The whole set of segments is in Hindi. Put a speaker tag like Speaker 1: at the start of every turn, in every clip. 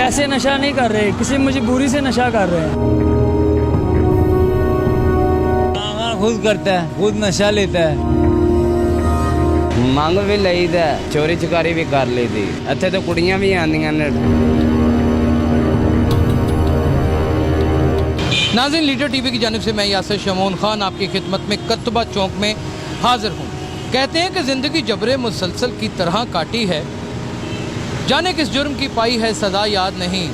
Speaker 1: ऐसे नशा नहीं कर रहे, किसी मजबूरी से नशा कर रहे हैं।
Speaker 2: खुद करता है, खुद नशा लेता है।
Speaker 3: ਮੰਗ ਵੀ ਲਈਦਾ, ਚੋਰੀ ਚਕਾਰੀ ਵੀ ਕਰ ਲਈਦੀ। ਇੱਥੇ ਤਾਂ ਕੁੜੀਆਂ ਵੀ ਆਉਂਦੀਆਂ ਨੇ।
Speaker 4: नाज़रीन, लीडर टीवी की जानिब से मैं यासिर शमून खान आपकी खिदमत में कत्बा चौक में हाजिर हूँ। कहते हैं कि ज़िंदगी जबरे मुसलसल की तरह काटी है, जाने किस जुर्म की पाई है सदा याद नहीं।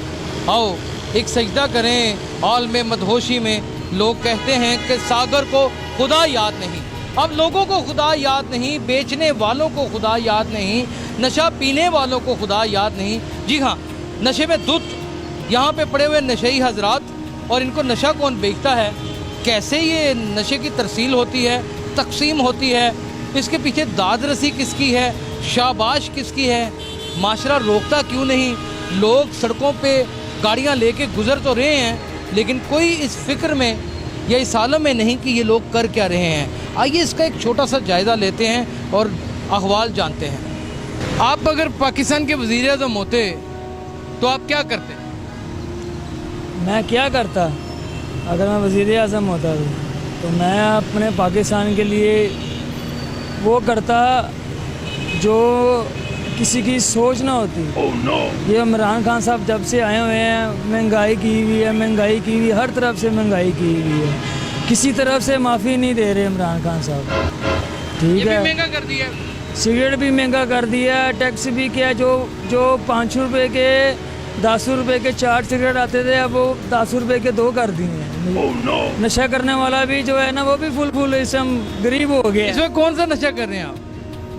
Speaker 4: आओ एक सजदा करें हॉल में मदहोशी में। लोग कहते हैं कि सागर को खुदा याद नहीं। अब लोगों को खुदा याद नहीं, बेचने वालों को खुदा याद नहीं, नशा पीने वालों को खुदा याद नहीं। जी हाँ, नशे में धुत यहाँ पे पड़े हुए नशेई हजरात, और इनको नशा कौन बेचता है, कैसे ये नशे की तरसील होती है, तकसीम होती है, इसके पीछे दाद रसी किसकी है, शाबाश किसकी है, माशरा रोकता क्यों नहीं। लोग सड़कों पे गाड़ियाँ लेके गुजर तो रहे हैं, लेकिन कोई इस फिक्र में या इस आलम में नहीं कि ये लोग कर क्या रहे हैं। आइए इसका एक छोटा सा जायज़ा लेते हैं और अहवाल जानते हैं। आप अगर पाकिस्तान के वज़ीर आज़म होते तो आप क्या करते?
Speaker 1: मैं क्या करता अगर मैं वज़ीर आज़म होता तो मैं अपने पाकिस्तान के लिए वो करता जो किसी की सोच ना होती। ये इमरान खान साहब जब से आए हुए हैं, महंगाई की हुई है, महंगाई की हुई, हर तरफ से महंगाई की हुई है, किसी तरफ से माफ़ी नहीं दे रहे इमरान खान साहब। ठीक है,
Speaker 4: महंगा कर दिया,
Speaker 1: सिगरेट भी महंगा कर दिया, टैक्स भी किया। जो 5 रुपए के 10 रुपए के 4 सिगरेट आते थे, अब वो 10 रुपए के 2 कर दिए हैं। नशा करने वाला भी जो है ना, वो भी फुल इसम गरीब हो गया।
Speaker 4: इसमें कौन सा नशा कर रहे हैं आप?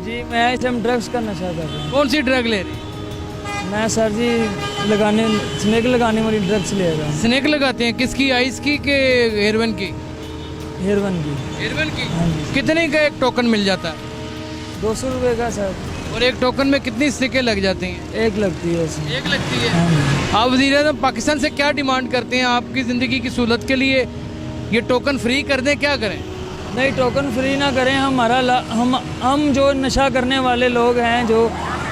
Speaker 1: जी मैं इसम ड्रग्स का नशा कर रहा हूँ।
Speaker 4: कौन सी ड्रग ले रही?
Speaker 1: मैं सर जी स्नेक लगाने वाली ड्रग्स ले रहा हूँ।
Speaker 4: स्नेक लगाते हैं किसकी, आइस की के हेरोइन की?
Speaker 1: हेरोइन की।
Speaker 4: हेरोइन की।
Speaker 1: हाँ जी।
Speaker 4: कितने का एक टोकन मिल जाता है?
Speaker 1: 200 रुपए का सर।
Speaker 4: और एक टोकन में कितनी स्टिकें लग जाती हैं?
Speaker 1: एक लगती है इसमें।
Speaker 4: एक लगती है।
Speaker 1: हाँ जी।
Speaker 4: आप वज़ीर आज़म पाकिस्तान से क्या डिमांड करते हैं आपकी ज़िंदगी की सहूलत के लिए? ये टोकन फ्री कर दें, क्या करें?
Speaker 1: नहीं, टोकन फ्री ना करें। हम जो नशा करने वाले लोग हैं, जो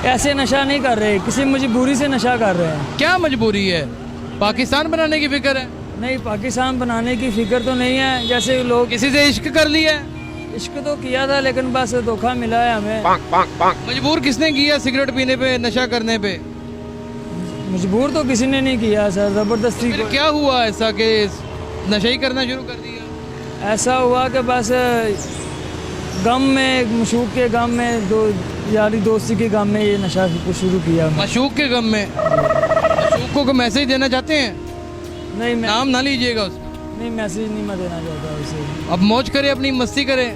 Speaker 1: ऐसे नशा नहीं कर रहे, किसी मजबूरी से नशा कर रहे हैं।
Speaker 4: क्या मजबूरी है? पाकिस्तान बनाने की फिक्र है?
Speaker 1: नहीं, पाकिस्तान बनाने की फिक्र तो नहीं है। जैसे लोग
Speaker 4: किसी से इश्क कर लिया है?
Speaker 1: इश्क तो किया था, लेकिन बस धोखा मिला है हमें।
Speaker 4: मजबूर किसने किया सिगरेट पीने पे, नशा करने पे?
Speaker 1: मजबूर तो किसी ने नहीं किया सर, ज़बरदस्ती।
Speaker 4: फिर क्या हुआ ऐसा कि नशा ही करना शुरू कर दिया?
Speaker 1: ऐसा हुआ कि बस गम में, मशूक के गम में, यारी दोस्ती के गम में ये नशा शुरू किया।
Speaker 4: मशूक के गम में? मशूक को मैसेज देना चाहते हैं?
Speaker 1: नहीं, मैं
Speaker 4: नाम ना लीजिएगा उसमें।
Speaker 1: नहीं, मैसेज नहीं मैं देना चाहता उसे।
Speaker 4: अब मौज करें, अपनी मस्ती करें।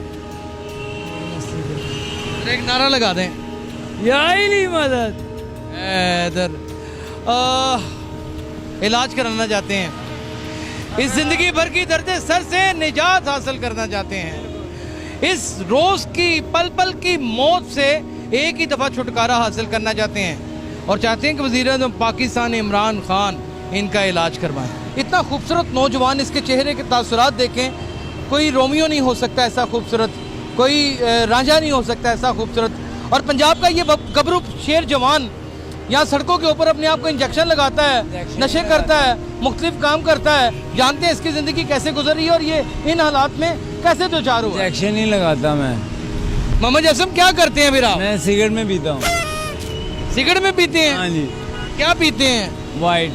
Speaker 4: एक नारा लगा दें,
Speaker 1: या इली मदद।
Speaker 4: इधर इलाज कराना चाहते हैं, इस जिंदगी भर की दर्द सर से निजात हासिल करना चाहते हैं, इस रोज की पल पल की मौत से एक ही दफ़ा छुटकारा हासिल करना चाहते हैं, और चाहते हैं कि वज़ीर आज़म पाकिस्तान इमरान खान इनका इलाज करवाएं। इतना खूबसूरत नौजवान, इसके चेहरे के तासुरात देखें। कोई रोमियो नहीं हो सकता ऐसा खूबसूरत, कोई रांझा नहीं हो सकता ऐसा खूबसूरत। और पंजाब का ये गबरू शेर जवान यहाँ सड़कों के ऊपर अपने आप को इंजेक्शन लगाता है, नशे करता है, मुख्तलिफ काम करता है। जानते हैं इसकी ज़िंदगी कैसे गुजर रही है और ये इन हालात में कैसे दो चार हुआ।
Speaker 2: इंजेक्शन नहीं लगाता मैं।
Speaker 4: मोहम्मद असम क्या करते हैं फिर आप?
Speaker 2: मैं सिगरेट में पीता हूँ।
Speaker 4: सिगरेट में पीते हैं?
Speaker 2: हाँ जी।
Speaker 4: क्या पीते हैं?
Speaker 2: वाइट।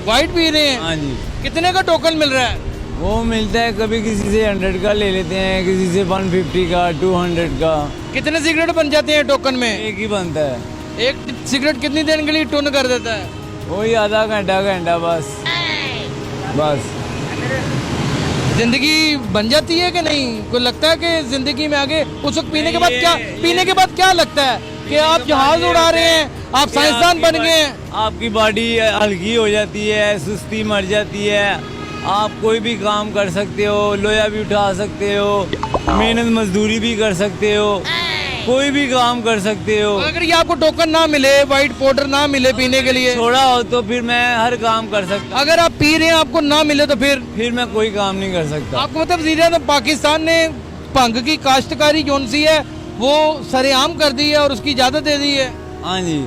Speaker 4: वाइट पी रहे हैं?
Speaker 2: हाँ जी।
Speaker 4: कितने का टोकन मिल रहा है?
Speaker 2: वो मिलता है, कभी किसी से 100 का ले लेते हैं, किसी से 150 का, 200 का।
Speaker 4: कितने सिगरेट बन जाते हैं टोकन में?
Speaker 2: एक ही बनता है।
Speaker 4: एक सिगरेट कितनी देर के लिए टोन कर देता है?
Speaker 2: वही आधा घंटा बस।
Speaker 4: जिंदगी बन जाती है कि नहीं? कोई लगता है कि जिंदगी में आगे उस वक्त पीने के बाद क्या लगता है कि आप जहाज उड़ा रहे हैं, आप साइंसदान बन गए हैं?
Speaker 2: आपकी बॉडी हल्की हो जाती है, सुस्ती मर जाती है, आप कोई भी काम कर सकते हो, लोया भी उठा सकते हो, मेहनत मजदूरी भी कर सकते हो, कोई भी काम कर सकते हो।
Speaker 4: अगर ये आपको टोकन ना मिले, व्हाइट पाउडर ना मिले पीने के लिए,
Speaker 2: थोड़ा हो तो फिर मैं हर काम कर सकता।
Speaker 4: अगर आप पी रहे हैं आपको ना मिले तो फिर
Speaker 2: मैं कोई काम नहीं कर सकता।
Speaker 4: आपको मतलब वज़ीर पाकिस्तान ने भंग की काश्तकारी जोन सी है वो सरेआम कर दी है और उसकी इजाज़त दे दी है।
Speaker 2: हाँ जी।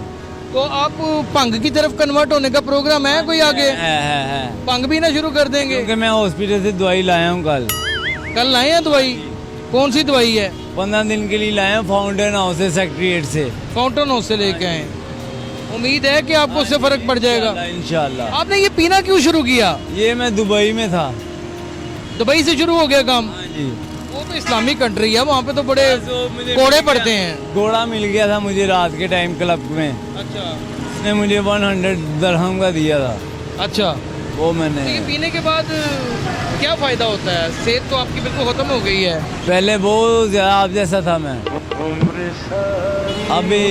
Speaker 4: तो आप भंग की तरफ कन्वर्ट होने का प्रोग्राम है कोई आगे?
Speaker 2: है।
Speaker 4: भंग पीना शुरू कर देंगे?
Speaker 2: क्योंकि मैं हॉस्पिटल से दवाई लाया हूँ कल।
Speaker 4: कल लाए हैं दवाई? कौन सी दवाई है?
Speaker 2: 15 दिन के लिए लाया हूँ फाउंटेन हाउस से, सेक्रेटरीट से।
Speaker 4: फाउंटेन हाउस से लेके आए। उम्मीद है कि आपको उससे फर्क पड़ जाएगा।
Speaker 2: इंशाल्लाह।
Speaker 4: आपने ये पीना क्यों शुरू किया?
Speaker 2: ये मैं दुबई में था।
Speaker 4: दुबई से शुरू हो गया काम?
Speaker 2: हाँ जी।
Speaker 4: वो तो इस्लामिक कंट्री है, वहाँ पे तो बड़े
Speaker 2: तो मुझे
Speaker 4: कोड़े
Speaker 2: मिल
Speaker 4: पड़ते
Speaker 2: गया-
Speaker 4: हैं।
Speaker 2: घोड़ा मिल गया था मुझे रात के टाइम क्लब में।
Speaker 4: अच्छा
Speaker 2: उसने मुझे 100 दरहम का दिया था,
Speaker 4: अच्छा।
Speaker 2: वो
Speaker 4: तो
Speaker 2: मैंने।
Speaker 4: ये पीने के बाद क्या फायदा होता है? सेहत तो आपकी बिल्कुल खत्म हो गई है।
Speaker 2: पहले बहुत ज्यादा आप जैसा था मैं, अभी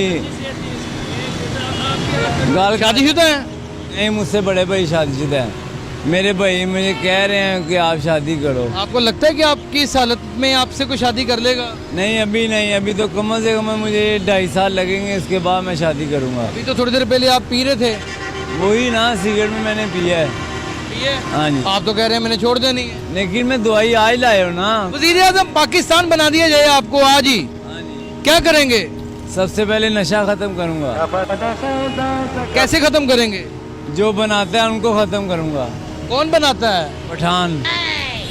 Speaker 2: गाल
Speaker 4: शादीशुदा है?
Speaker 2: नहीं, मुझसे बड़े भाई शादीशुदा हैं। मेरे भाई मुझे कह रहे हैं कि आप शादी करो।
Speaker 4: आपको लगता है कि आपकी इस हालत में आपसे कोई शादी कर लेगा?
Speaker 2: नहीं अभी नहीं, अभी तो कम से कम मुझे 2.5 साल लगेंगे, इसके बाद मैं शादी करूंगा।
Speaker 4: अभी तो थोड़ी देर पहले आप पी रहे थे।
Speaker 2: वही ना सिगरेट में मैंने पिया है।
Speaker 4: पिए?
Speaker 2: हाँ जी।
Speaker 4: आप तो कह रहे हैं मैंने छोड़ देनी है।
Speaker 2: लेकिन मैं दवाई आज लाया हूँ ना।
Speaker 4: वजीर आजम पाकिस्तान बना दिया जाए आपको आज ही,
Speaker 2: हाँ जी।
Speaker 4: क्या करेंगे?
Speaker 2: सबसे पहले नशा खत्म करूंगा।
Speaker 4: कैसे खत्म करेंगे?
Speaker 2: जो बनाता है उनको खत्म करूंगा।
Speaker 4: कौन बनाता है?
Speaker 2: पठान।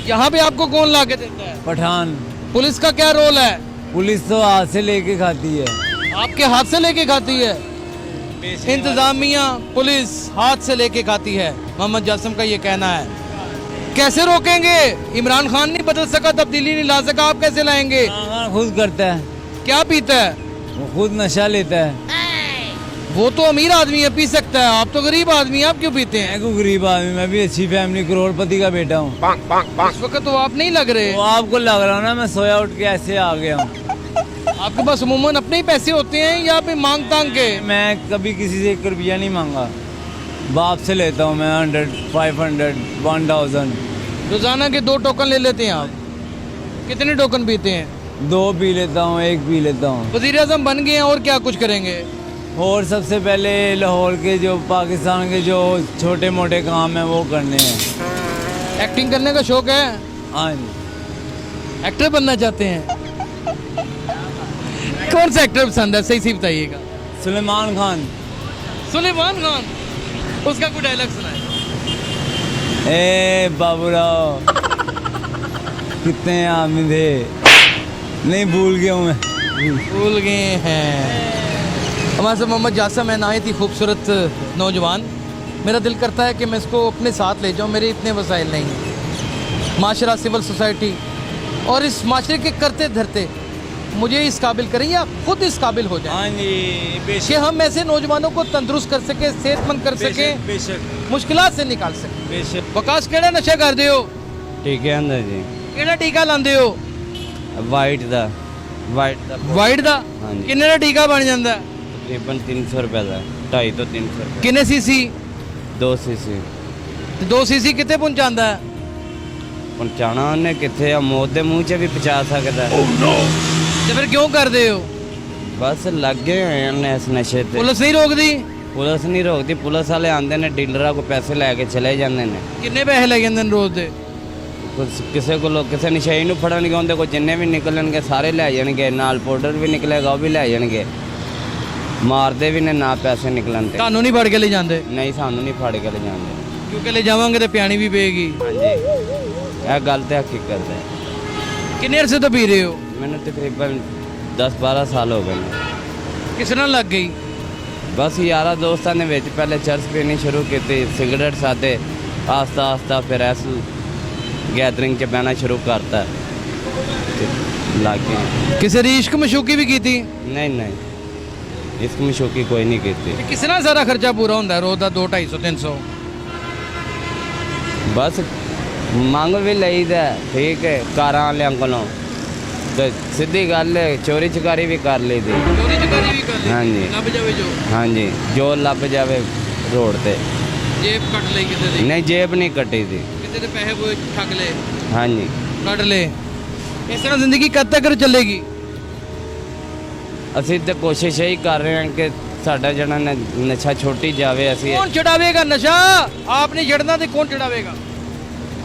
Speaker 4: यहाँ पे आपको कौन ला के देता है?
Speaker 2: पठान।
Speaker 4: पुलिस का क्या रोल है?
Speaker 2: पुलिस तो हाथ से लेके खाती है।
Speaker 4: आपके हाथ से लेके खाती है? इंतजामिया पुलिस हाथ से लेके खाती है, मोहम्मद जासिम का ये कहना है। कैसे रोकेंगे? इमरान खान नहीं बदल सका, तब्दीली नहीं ला सका, आप कैसे लाएंगे?
Speaker 2: हाँ, खुद करता है,
Speaker 4: क्या पीता है?
Speaker 2: वो खुद नशा लेता है।
Speaker 4: वो तो अमीर आदमी है, पी सकता है। आप तो गरीब आदमी हैं, आप क्यों पीते हैं?
Speaker 2: मैं को गरीब आदमी, मैं भी अच्छी फैमिली करोड़पति का बेटा हूँ।
Speaker 4: इस वक्त तो आप नहीं लग रहे।
Speaker 2: वो आपको लग रहा हो ना मैं सोया उठ के ऐसे आ गया हूँ।
Speaker 4: आपके पास अमूमन अपने ही पैसे होते हैं या फिर मांग तांग के?
Speaker 2: मैं कभी किसी से 1 रुपया नहीं मांगा, बाप से लेता हूँ मैं। 100, 500, 1000।
Speaker 4: रोजाना के 2 टोकन ले लेते हैं आप? कितने टोकन पीते हैं?
Speaker 2: 2 पी लेता हूँ, 1 पी लेता हूँ।
Speaker 4: वजीर आजम बन गए हैं और क्या कुछ करेंगे?
Speaker 2: और सबसे पहले लाहौर के जो पाकिस्तान के जो छोटे मोटे काम हैं वो करने हैं।
Speaker 4: एक्टिंग करने का शौक है?
Speaker 2: हाँ जी।
Speaker 4: एक्टर बनना चाहते हैं? कौन सा एक्टर पसंद है, सही सही बताइएगा।
Speaker 2: सुलेमान खान।
Speaker 4: सुलेमान खान, उसका कोई डायलॉग सुनाए।
Speaker 2: ए बाबूराव कितने आदमी थे, नहीं भूल गया हूँ मैं।
Speaker 4: भूल गए हैं। हमारे साथ मोहम्मद जासिम है, नहायत ही खूबसूरत नौजवान। मेरा दिल करता है कि मैं इसको अपने साथ ले जाऊँ, मेरे इतने वसाइल नहीं हैं। माशरा, सिविल सोसाइटी और इस माशरे के करते धरते मुझे इस काबिल करें या खुद इस काबिल हो जाए
Speaker 2: हाँ जी,
Speaker 4: कि हम ऐसे नौजवानों को तंदुरुस्त कर सके, सेहतमंद कर सके,
Speaker 2: बेशक
Speaker 4: मुश्किलात से निकाल सके।
Speaker 2: बेशक।
Speaker 4: वकास केड़ा नशा करते हो?
Speaker 3: ठीक है अंदर जी,
Speaker 4: केड़ा टीका लांदे हो?
Speaker 3: वाइट दा
Speaker 4: वाइट दा?
Speaker 3: हाँ जी।
Speaker 4: किन्ने दा टीका बन जाता है?
Speaker 3: तकरीबन 300 रुपए का, 250 तो 300 रुपए।
Speaker 4: किन्ने सीसी?
Speaker 3: 2 सीसी
Speaker 4: 2 सीसी कितने पहुंचाता है?
Speaker 3: पहुंचाना उन्हें कितने आ, मौत के मुंह च भी पहुंचा सकता है।
Speaker 4: तो फिर क्यों करते हो?
Speaker 3: बस लग गए हैं इस नशे ते।
Speaker 4: पुलिस नहीं रोकती?
Speaker 3: पुलिस नहीं रोकती, पुलिस वाले आते ने डीलर को पैसे लैके चले जाते हैं।
Speaker 4: किन्ने पैसे लग जाते हैं रोज दे?
Speaker 3: किसी को किसी नशाई ਨੂੰ ਫੜਨਗੇ ਉਹਦੇ ਕੋਲ ਜਿੰਨੇ ਵੀ ਨਿਕਲਣਗੇ ਸਾਰੇ ਲੈ ਜਾਣਗੇ, ਨਾਲ ਪਾਊਡਰ ਵੀ ਨਿਕਲੇਗਾ ਉਹ ਵੀ ਲੈ ਜਾਣਗੇ, ਮਾਰਦੇ ਵੀ ਨੇ ਨਾ ਪੈਸੇ ਨਿਕਲਣ ਤੇ।
Speaker 4: ਤੁਹਾਨੂੰ ਨਹੀਂ ਫੜ ਕੇ ਲੈ ਜਾਂਦੇ?
Speaker 3: ਨਹੀਂ ਸਾਨੂੰ ਨਹੀਂ ਫੜ ਕੇ ਲੈ ਜਾਂਦੇ।
Speaker 4: ਕਿਉਂਕਿ ਲੈ ਜਾਵਾਂਗੇ ਤੇ ਪਿਆਣੀ ਵੀ ਪਏਗੀ।
Speaker 3: ਹਾਂਜੀ ਇਹ ਗੱਲ ਤੇ ਹਕੀਕਤ ਹੈ।
Speaker 4: ਕਿੰਨੇ ਅਰਸੇ ਤੋਂ ਪੀ ਰਹੇ ਹੋ?
Speaker 3: ਮੈਨੂੰ ਤਕਰੀਬਨ 10-12 ਸਾਲ ਹੋ ਗਏ ਨੇ।
Speaker 4: ਕਿਸ ਨਾਲ ਲੱਗ ਗਈ?
Speaker 3: ਬਸ ਯਾਰਾਂ ਦੋਸਤਾਂ ਦੇ ਵਿੱਚ ਪਹਿਲੇ ਚਰਸ ਪੀਣੀ ਸ਼ੁਰੂ ਕੀਤੀ, ਸਿਗਰਟ ਸਾਦੇ, ਆਸਤਾ ਆਸਤਾ ਫਿਰ ਇਸ ਗੈਦਰਿੰਗ 'ਚ ਬਹਿਣਾ ਸ਼ੁਰੂ ਕਰਤਾ ਤੇ ਲੱਗ ਗਏ।
Speaker 4: ਕਿਸੇ ਦੀ ਇਸ਼ਕ ਮਸ਼ੂਕੀ ਵੀ ਕੀਤੀ?
Speaker 3: ਨਹੀਂ ਨਹੀਂ ਇਸ ਮਸ਼ੂਕੀ ਕੋਈ ਨਹੀਂ ਕੀਤੀ।
Speaker 4: ਤੇ ਕਿਸ ਨਾਲ ਸਾਰਾ ਖਰਚਾ ਪੂਰਾ ਹੁੰਦਾ ਰੋਜ਼ ਦਾ? 200, 250, 300?
Speaker 3: ਬਸ ਮੰਗ ਵੀ ਲਈਦਾ, ਠੀਕ ਹੈ, ਕਾਰਾਂ ਵਾਲਿਆਂ ਕੋਲੋਂ ਤੇ ਸਿੱਧੀ ਗੱਲ ਹੈ ਚੋਰੀ ਚਕਾਰੀ ਵੀ ਕਰ ਲਈਦੀ।
Speaker 4: ਚੋਰੀ ਚਕਾਰੀ ਵੀ ਕਰ ਲਈ?
Speaker 3: ਹਾਂਜੀ।
Speaker 4: ਲੱਭ ਜਾਵੇ ਜੋ?
Speaker 3: ਹਾਂਜੀ ਜੋ ਲੱਭ ਜਾਵੇ ਰੋਡ ਤੇ।
Speaker 4: ਜੇਬ ਕੱਟ ਲਈ ਕਿਸੇ ਦੀ?
Speaker 3: ਨਹੀਂ ਜੇਬ ਨਹੀਂ ਕੱਟੀ ਦੀ।
Speaker 4: ਕਿਸੇ ਦੇ ਪੈਸੇ ਕੋਈ ਠੱਗ ਲਏ,
Speaker 3: ਹਾਂਜੀ
Speaker 4: ਕੱਢ ਲਏ। ਇਸ ਤਰ੍ਹਾਂ ਜ਼ਿੰਦਗੀ ਕਦ ਤੱਕ ਚੱਲੇਗੀ?
Speaker 3: ਅਸੀਂ ਤਾਂ ਕੋਸ਼ਿਸ਼ ਇਹੀ ਕਰ ਰਹੇ ਹਾਂ ਕਿ ਸਾਡਾ ਜਿਹੜਾ ਨਸ਼ਾ ਛੁੱਟੀ ਜਾਵੇ। ਅਸੀਂ
Speaker 4: ਕੌਣ ਛਡਾਵੇਗਾ ਨਸ਼ਾ? ਆਪ ਨਹੀਂ ਛੱਡਣਾ ਤੇ ਕੌਣ ਛਡਾਵੇਗਾ?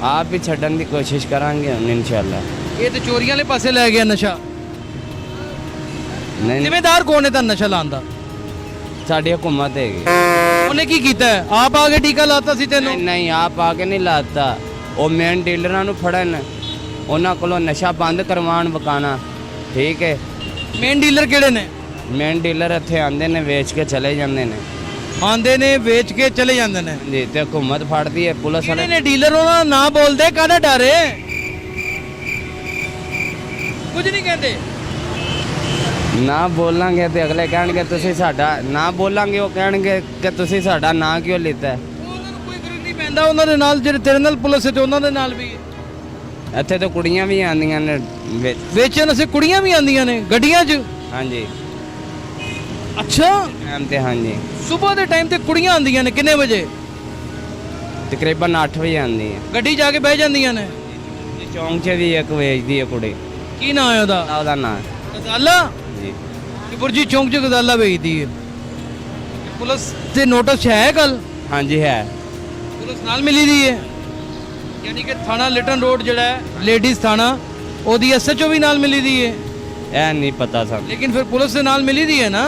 Speaker 3: ਆਪ ਹੀ ਛੱਡਣ ਦੀ ਕੋਸ਼ਿਸ਼ ਕਰਾਂਗੇ ਹੁਣ ਇਨਸ਼ਾਅੱਲਾ।
Speaker 4: ਇਹ ਤੇ ਚੋਰੀਆਂ ਵਾਲੇ ਪਾਸੇ ਲੈ ਗਿਆ ਨਸ਼ਾ।
Speaker 3: ਨਹੀਂ
Speaker 4: ਜ਼ਿੰਮੇਦਾਰ ਕੌਣ ਹੈ ਤਾਂ ਨਸ਼ਾ ਲਾਉਣ ਦਾ?
Speaker 3: ਸਾਡੀ ਹਕੂਮਤ ਹੈਗੀ।
Speaker 4: ਉਹਨੇ ਕੀ ਕੀਤਾ ਹੈ? ਆਪ ਆ ਕੇ ਟੀਕਾ ਲਾਤਾ ਸੀ ਤੈਨੂੰ?
Speaker 3: ਨਹੀਂ ਨਹੀਂ, ਆਪ ਆ ਕੇ ਨਹੀਂ ਲਾਤਾ। ਉਹ ਮੇਨ ਡੀਲਰਾਂ ਨੂੰ ਫੜਨ, ਉਹਨਾਂ ਕੋਲੋਂ ਨਸ਼ਾ ਬੰਦ ਕਰਵਾਉਣ ਵਿਕਾਣਾ। ਠੀਕ ਹੈ,
Speaker 4: ਮੇਨ ਡੀਲਰ ਕਿਹੜੇ ਨੇ?
Speaker 3: ਮੇਨ ਡੀਲਰ ਇੱਥੇ ਆਉਂਦੇ ਨੇ, ਵੇਚ ਕੇ ਚਲੇ ਜਾਂਦੇ ਨੇ।
Speaker 4: ਆਂਦੇ ਨੇ, ਵੇਚ ਕੇ ਚਲੇ ਜਾਂਦੇ ਨੇ।
Speaker 3: ਜੀ, ਤੇ ਹਕੂਮਤ ਫੜਦੀ ਹੈ, ਪੁਲਿਸ
Speaker 4: ਕਿਹੜੇ
Speaker 3: ਵਾਲੇ।
Speaker 4: ਨੇ ਡੀਲਰ? ਉਹਨਾਂ ਦਾ ਨਾਂ ਬੋਲਦੇ, ਕਾਹਦਾ ਡਰ ਹੈ? ਕੁਝ ਨਹੀਂ ਕਹਿੰਦੇ।
Speaker 3: ਨਾ ਬੋਲਾਂਗੇ ਤੇ ਅਗਲੇ ਕਹਿਣਗੇ ਤੁਸੀਂ ਸਾਡਾ, ਨਾ ਬੋਲਾਂਗੇ ਉਹ ਕਹਿਣਗੇ ਕਿ ਤੁਸੀਂ ਸਾਡਾ ਨਾਂ ਕਿਉਂ ਲਿੱਤਾ ਹੈ।
Speaker 4: ਉਹਨਾਂ ਨੂੰ ਕੋਈ ਫਰਕ ਨਹੀਂ ਪੈਂਦਾ ਉਹਨਾਂ ਦੇ ਨਾਲ, ਜਿਹੜੇ ਤੇਰੇ ਨਾਲ ਪੁਲਿਸ ਹੈ ਤੇ ਉਹਨਾਂ ਦੇ ਨਾਲ ਵੀ ਹੈ।
Speaker 3: ਇੱਥੇ ਤਾਂ ਕੁੜੀਆਂ ਵੀ ਆਉਂਦੀਆਂ ਨੇ ਵਿੱਚ।
Speaker 4: ਵੇਚਣ ਅਸੀਂ ਕੁੜੀਆਂ ਵੀ ਆਉਂਦੀਆਂ ਨੇ ਗੱਡੀਆਂ 'ਚ?
Speaker 3: ਹਾਂਜੀ,
Speaker 4: ਅੱਛਾ,
Speaker 3: ਟਾਈਮ ਤੇ। ਹਾਂਜੀ,
Speaker 4: ਸਵੇਰ ਦੇ ਟਾਈਮ ਤੇ ਕੁੜੀਆਂ ਆਉਂਦੀਆਂ ਨੇ। ਕਿੰਨੇ ਵਜੇ?
Speaker 3: ਤਕਰੀਬਨ 8 ਵਜੇ ਆਉਂਦੀ ਹੈ।
Speaker 4: ਗੱਡੀ ਜਾ ਕੇ ਬਹਿ ਜਾਂਦੀਆਂ ਨੇ।
Speaker 3: ਜੀ, ਚੌਂਕ 'ਚ ਵੀ ਇੱਕ ਵੇਚਦੀ ਹੈ ਕੁੜੀ।
Speaker 4: ਕੀ ਨਾਂ ਹੈ ਉਹਦਾ?
Speaker 3: ਉਹਦਾ ਨਾਂ
Speaker 4: ਗਜ਼ਾਲਾ?
Speaker 3: ਜੀ।
Speaker 4: ਕਿ ਬੁਰਜੀ ਚੌਂਕ 'ਚ ਗਜ਼ਾਲਾ ਵੇਚਦੀ ਹੈ। ਪੁਲਿਸ ਤੇ ਨੋਟਿਸ ਹੈ ਕੱਲ?
Speaker 3: ਹਾਂਜੀ ਹੈ।
Speaker 4: ਪੁਲਿਸ ਨਾਲ ਮਿਲੀ ਦੀ ਹੈ, ਯਾਨੀ ਕਿ ਥਾਣਾ ਲਿਟਨ ਰੋਡ ਜਿਹੜਾ ਹੈ ਲੇਡੀਜ਼ ਥਾਣਾ, ਉਹਦੀ ਐਸਐਚਓ ਵੀ ਨਾਲ ਮਿਲੀ ਦੀ ਹੈ।
Speaker 3: ਇਹ ਨਹੀਂ ਪਤਾ ਸਾਨੂੰ।
Speaker 4: ਲੇਕਿਨ ਫਿਰ ਪੁਲਿਸ ਦੇ ਨਾਲ ਮਿਲੀ ਦੀ ਹੈ ਨਾ।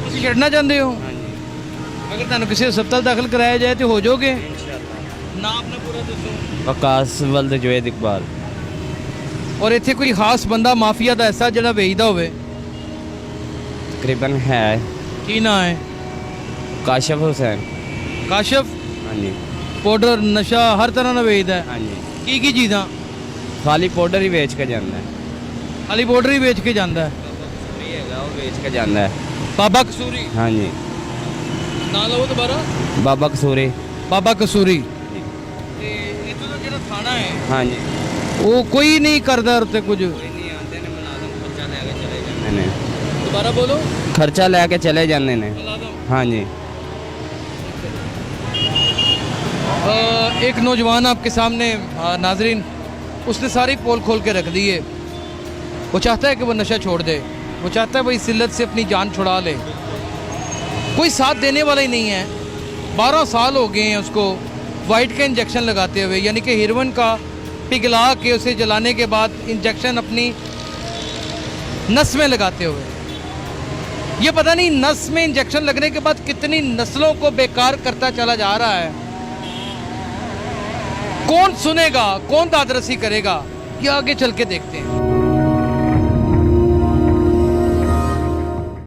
Speaker 4: ਤੁਸੀਂ ਛੱਡਣਾ ਚਾਹੁੰਦੇ ਹੋ?
Speaker 3: ਹਾਂਜੀ,
Speaker 4: ਅਗਰ ਤੁਹਾਨੂੰ ਕਿਸੇ ਹਸਪਤਾਲ ਦਾਖਲ ਕਰਾਇਆ ਜਾਏ ਤੇ ਹੋ ਜਾਓਗੇ? ਨਾਮ ਆਪਣਾ ਪੂਰਾ ਦੱਸੋ।
Speaker 3: ਆਕਾਸ਼ ਵਲਦ ਜਵੇਦ ਇਕਬਾਲ।
Speaker 4: ਔਰ ਇੱਥੇ ਕੋਈ ਖਾਸ ਬੰਦਾ ਮਾਫੀਆ ਦਾ ਐਸਾ ਜਿਹੜਾ ਵੇਚਦਾ ਹੋਵੇ?
Speaker 3: ਤਕਰੀਬਨ ਹੈ।
Speaker 4: ਕੀ ਨਾਂ ਹੈ?
Speaker 3: ਕਾਸ਼ਫ ਹੁਸੈਨ।
Speaker 4: ਕਾਸ਼ਫ?
Speaker 3: ਹਾਂਜੀ
Speaker 4: ਪਾਊਡਰ ਨਸ਼ਾ ਹਰ ਤਰ੍ਹਾਂ ਦਾ ਵੇਚਦਾ ਹੈ।
Speaker 3: ਹਾਂਜੀ,
Speaker 4: ਕੀ ਚੀਜ਼ਾਂ?
Speaker 3: ਖਾਲੀ ਪਾਊਡਰ ਹੀ ਵੇਚ ਕੇ ਜਾਂਦਾ ਹੈ।
Speaker 4: ਖਾਲੀ ਪਾਊਡਰ ਹੀ ਵੇਚ ਕੇ ਜਾਂਦਾ ਹੈ।
Speaker 3: ਵੀ ਹੈਗਾ, ਉਹ ਵੇਚ ਕੇ ਜਾਂਦਾ ਹੈ।
Speaker 4: ਬਾਬਾ ਕਸੂਰੀ?
Speaker 3: ਹਾਂਜੀ,
Speaker 4: ਨਾਂ ਲਓ ਦੁਬਾਰਾ।
Speaker 3: ਬਾਬਾ ਕਸੂਰੀ।
Speaker 4: ਬਾਬਾ ਕਸੂਰੀ। ਤੇ ਇੱਥੋਂ ਦਾ ਜਿਹੜਾ ਥਾਣਾ ਹੈ
Speaker 3: ਹਾਂਜੀ,
Speaker 4: ਉਹ ਕੋਈ ਨਹੀਂ ਕਰਦਾ ਉੱਤੇ ਕੁਝ?
Speaker 3: ਕੋਈ ਨਹੀਂ ਆਉਂਦੇ ਨੇ, ਮੁਲਾਜ਼ਮ ਖਰਚਾ ਲੈ ਕੇ ਚਲੇ ਜਾਂਦੇ ਨੇ।
Speaker 4: दोबारा बोलो।
Speaker 3: खर्चा लेके चले जाने ने। हाँ जी।
Speaker 4: एक नौजवान आपके सामने नाजरीन, उसने सारी पोल खोल के रख दी है। वो चाहता है कि वो नशा छोड़ दे, वो चाहता है वो इस इल्लत से अपनी जान छुड़ा ले। कोई साथ देने वाला ही नहीं है। 12 साल हो गए हैं उसको वाइट का इंजेक्शन लगाते हुए, यानी कि हेरोइन का पिघला के उसे जलाने के बाद इंजेक्शन अपनी नस में लगाते हुए। ये पता नहीं नस में इंजेक्शन लगने के बाद कितनी नस्लों को बेकार करता चला जा रहा है। कौन सुनेगा, कौन दादरसी करेगा, ये आगे चल के देखते हैं।